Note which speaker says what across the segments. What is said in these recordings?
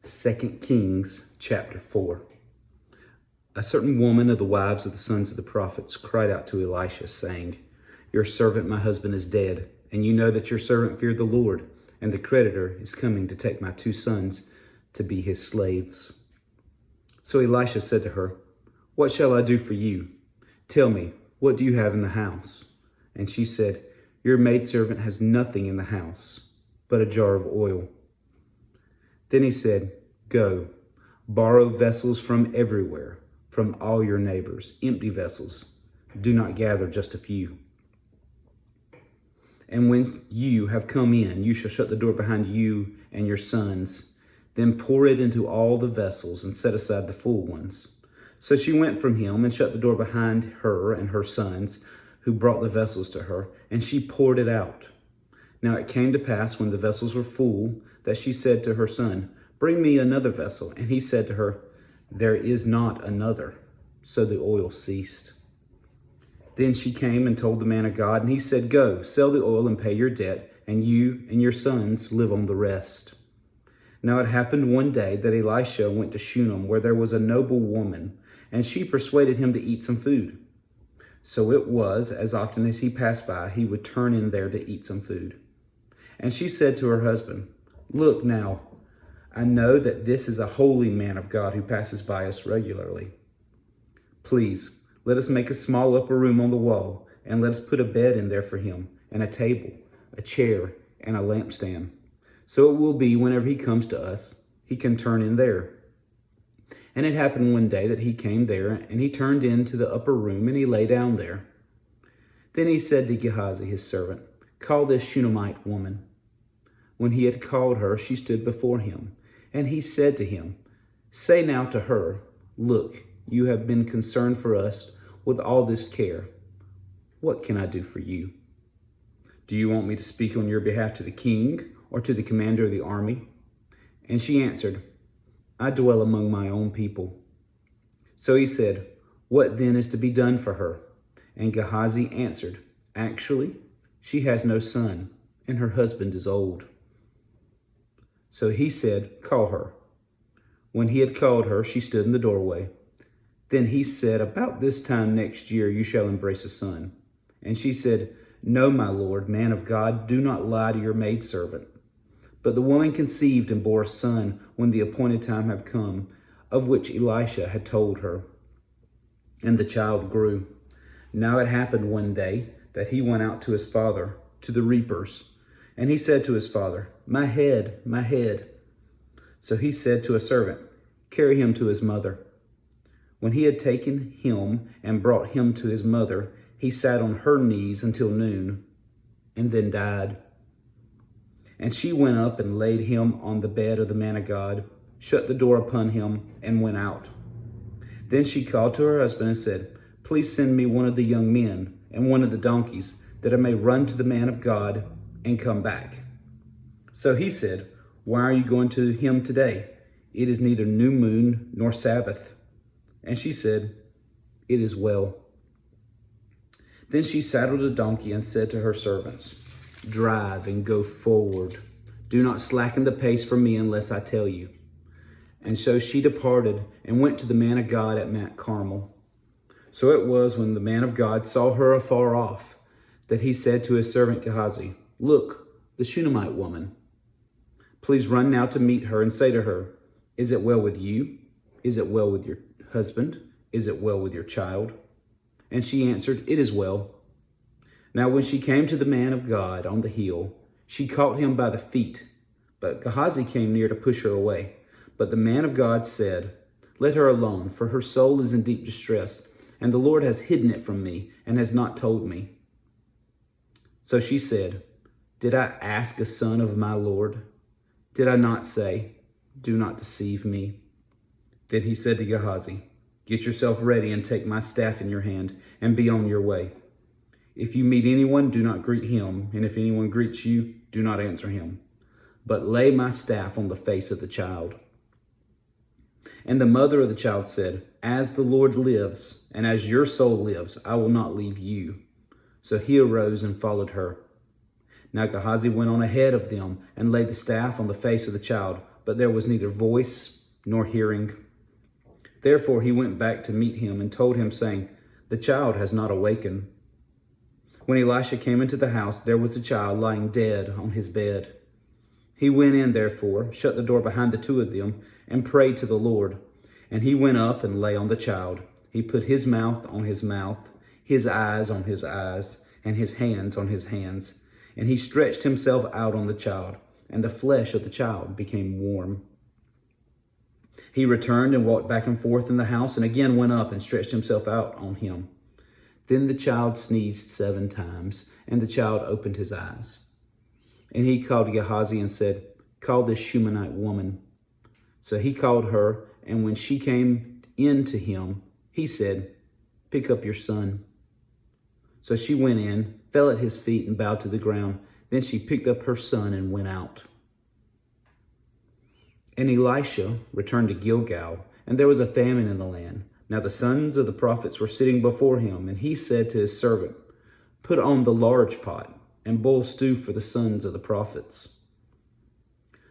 Speaker 1: 2 Kings chapter 4. A certain woman of the wives of the sons of the prophets cried out to Elisha, saying, "Your servant, my husband, is dead, and you know that your servant feared the Lord, and the creditor is coming to take my 2 sons to be his slaves." So Elisha said to her, "What shall I do for you? Tell me, what do you have in the house?" And she said, "Your maidservant has nothing in the house but a jar of oil." Then he said, "Go, borrow vessels from everywhere, from all your neighbors, empty vessels. Do not gather just a few. And when you have come in, you shall shut the door behind you and your sons. Then pour it into all the vessels and set aside the full ones." So she went from him and shut the door behind her and her sons, who brought the vessels to her, and she poured it out. Now it came to pass, when the vessels were full, that she said to her son, "Bring me another vessel." And he said to her, "There is not another." So the oil ceased. Then she came and told the man of God, and he said, "Go, sell the oil and pay your debt, and you and your sons live on the rest." Now it happened one day that Elisha went to Shunem, where there was a noble woman, and she persuaded him to eat some food. So it was, as often as he passed by, he would turn in there to eat some food. And she said to her husband, "Look now, I know that this is a holy man of God who passes by us regularly. Please, let us make a small upper room on the wall, and let us put a bed in there for him, and a table, a chair, and a lampstand. So it will be, whenever he comes to us, he can turn in there." And it happened one day that he came there, and he turned into the upper room, and he lay down there. Then he said to Gehazi, his servant, "Call this Shunammite woman." When he had called her, she stood before him. And he said to him, "Say now to her, look, you have been concerned for us with all this care. What can I do for you? Do you want me to speak on your behalf to the king or to the commander of the army?" And she answered, "I dwell among my own people." So he said, "What then is to be done for her?" And Gehazi answered, "Actually, she has no son, and her husband is old." So he said, "Call her." When he had called her, she stood in the doorway. Then he said, "About this time next year you shall embrace a son." And she said, "No, my lord, man of God, do not lie to your maidservant." But the woman conceived and bore a son when the appointed time had come, of which Elisha had told her. And the child grew. Now it happened one day that he went out to his father, to the reapers. And he said to his father, my head, my head." So he said to a servant, "Carry him to his mother." When he had taken him and brought him to his mother, he sat on her knees until noon, and then died. And she went up and laid him on the bed of the man of God, shut the door upon him, and went out. Then she called to her husband and said, "Please send me one of the young men and one of the donkeys, that I may run to the man of God and come back." So he said, "Why are you going to him today? It is neither new moon nor Sabbath." And she said, "It is well." Then she saddled a donkey and said to her servants, "Drive and go forward. Do not slacken the pace for me unless I tell you." And so she departed and went to the man of God at Mount Carmel. So it was, when the man of God saw her afar off, that he said to his servant Gehazi, "Look, the Shunammite woman. Please run now to meet her and say to her, 'Is it well with you? Is it well with your husband? Is it well with your child?'" And she answered, "It is well." Now when she came to the man of God on the hill, she caught him by the feet. But Gehazi came near to push her away. But the man of God said, "Let her alone, for her soul is in deep distress, and the Lord has hidden it from me and has not told me." So she said, "Did I ask a son of my Lord? Did I not say, 'Do not deceive me'?" Then he said to Gehazi, "Get yourself ready and take my staff in your hand and be on your way. If you meet anyone, do not greet him, and if anyone greets you, do not answer him. But lay my staff on the face of the child." And the mother of the child said, "As the Lord lives, and as your soul lives, I will not leave you." So he arose and followed her. Now Gehazi went on ahead of them and laid the staff on the face of the child, but there was neither voice nor hearing. Therefore he went back to meet him and told him, saying, "The child has not awakened." When Elisha came into the house, there was the child lying dead on his bed. He went in, therefore, shut the door behind the two of them, and prayed to the Lord. And he went up and lay on the child. He put his mouth on his mouth, his eyes on his eyes, and his hands on his hands. And he stretched himself out on the child, and the flesh of the child became warm. He returned and walked back and forth in the house, and again went up and stretched himself out on him. Then the child sneezed 7 times, and the child opened his eyes. And he called Gehazi and said, "Call this Shunammite woman." So he called her, and when she came in to him, he said, "Pick up your son." So she went in, fell at his feet, and bowed to the ground. Then she picked up her son and went out. And Elisha returned to Gilgal, and there was a famine in the land. Now the sons of the prophets were sitting before him, and he said to his servant, "Put on the large pot, and boil stew for the sons of the prophets."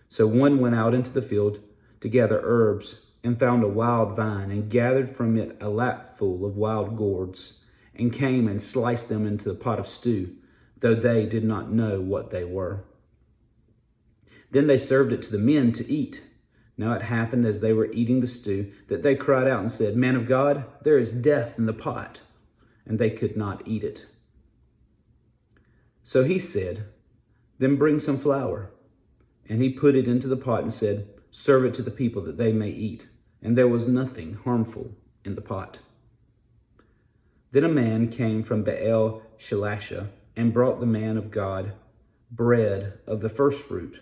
Speaker 1: So one went out into the field to gather herbs, and found a wild vine, and gathered from it a lapful of wild gourds, and came and sliced them into the pot of stew, though they did not know what they were. Then they served it to the men to eat. Now it happened as they were eating the stew that they cried out and said, "Man of God, there is death in the pot," and they could not eat it. So he said, "Then bring some flour." And he put it into the pot and said, "Serve it to the people that they may eat." And there was nothing harmful in the pot. Then a man came from Baal Shalasha and brought the man of God bread of the first fruit,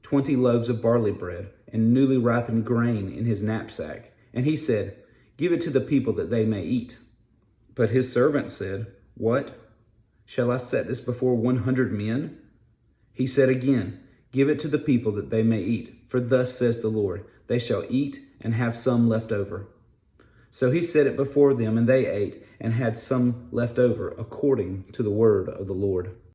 Speaker 1: 20 loaves of barley bread, and newly ripened grain in his knapsack. And he said, "Give it to the people that they may eat." But his servant said, "What? Shall I set this before 100 men? He said again, "Give it to the people that they may eat. For thus says the Lord, they shall eat and have some left over." So he set it before them, and they ate and had some left over, according to the word of the Lord.